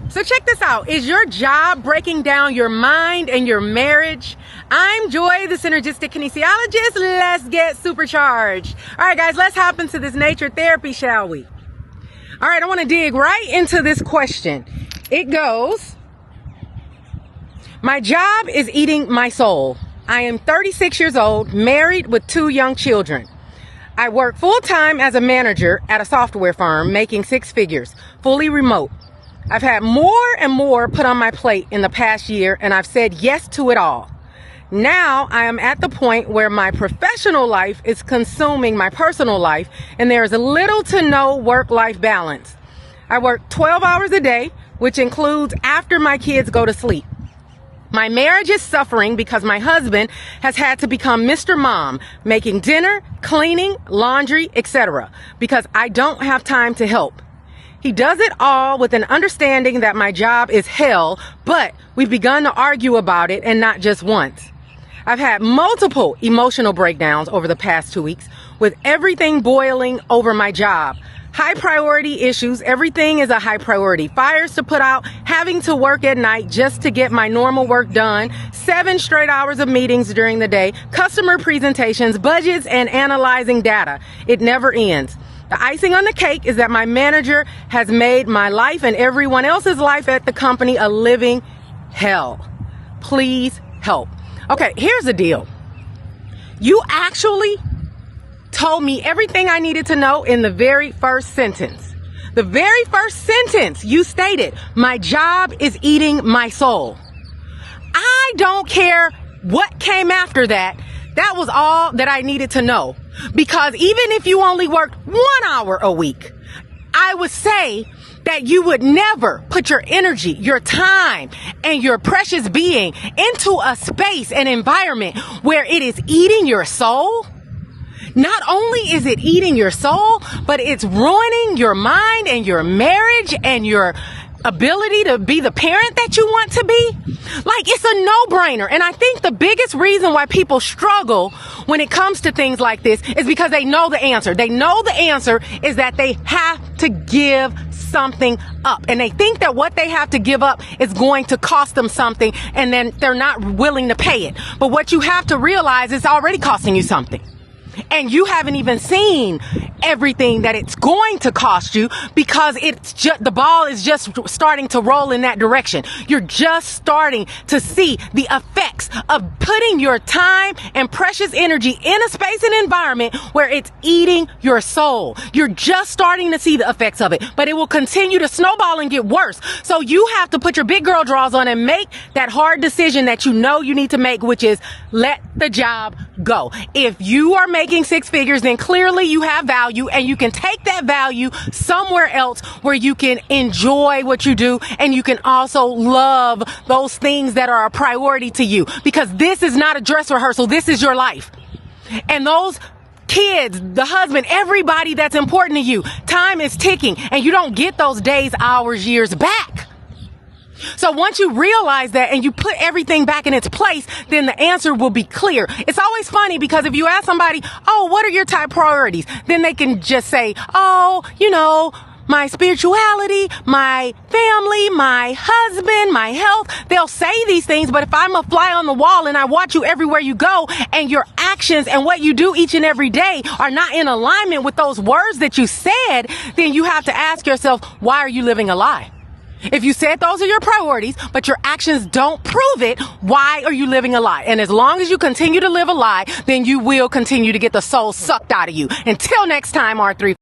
So check this out. Is your job breaking down your mind and your marriage? I'm Joy, the Synergistic Kinesiologist. Let's get supercharged. All right, guys, let's hop into this nature therapy, shall we? All right, I want to dig right into this question. It goes, my job is eating my soul. I am 36 years old, married with 2 young children. I work full-time as a manager at a software firm, making 6 figures, fully remote. I've had more and more put on my plate in the past year, and I've said yes to it all. Now I am at the point where my professional life is consuming my personal life, and there is little to no work-life balance. I work 12 hours a day, which includes after my kids go to sleep. My marriage is suffering because my husband has had to become Mr. Mom, making dinner, cleaning, laundry, etc., because I don't have time to help. He does it all with an understanding that my job is hell, but we've begun to argue about it, and not just once. I've had multiple emotional breakdowns over the past 2 weeks, with everything boiling over my job. High priority issues, everything is a high priority. Fires to put out, having to work at night just to get my normal work done, 7 straight hours of meetings during the day, customer presentations, budgets, and analyzing data. It never ends. The icing on the cake is that my manager has made my life and everyone else's life at the company a living hell. Please help. Okay, here's the deal. You actually told me everything I needed to know in the very first sentence. The very first sentence you stated, my job is eating my soul. I don't care what came after that. That was all that I needed to know. Because even if you only worked 1 hour a week, I would say that you would never put your energy, your time, and your precious being into a space and environment where it is eating your soul. Not only is it eating your soul, but it's ruining your mind and your marriage and your ability to be the parent that you want to be. Like, it's a no-brainer. And I think the biggest reason why people struggle when it comes to things like this is because they know the answer. They know the answer is that they have to give something up. And they think that what they have to give up is going to cost them something, and then they're not willing to pay it. But what you have to realize is it's already costing you something. And you haven't even seen everything that it's going to cost you, because it's just, the ball is just starting to roll in that direction. You're just starting to see the effects of putting your time and precious energy in a space and environment where it's eating your soul. You're just starting to see the effects of it, but it will continue to snowball and get worse. So you have to put your big girl draws on and make that hard decision that you know you need to make, which is let the job go. If you are making 6 figures, then clearly you have value, and you can take that value somewhere else where you can enjoy what you do, and you can also love those things that are a priority to you, because this is not a dress rehearsal. This is your life. And those kids, the husband, everybody that's important to you, time is ticking, and you don't get those days, hours, years back. So once you realize that and you put everything back in its place, then the answer will be clear. It's always funny because if you ask somebody, oh, what are your top priorities? Then they can just say, oh, you know, my spirituality, my family, my husband, my health. They'll say these things, but if I'm a fly on the wall and I watch you everywhere you go, and your actions and what you do each and every day are not in alignment with those words that you said, then you have to ask yourself, why are you living a lie? If you said those are your priorities, but your actions don't prove it, why are you living a lie? And as long as you continue to live a lie, then you will continue to get the soul sucked out of you. Until next time, R3.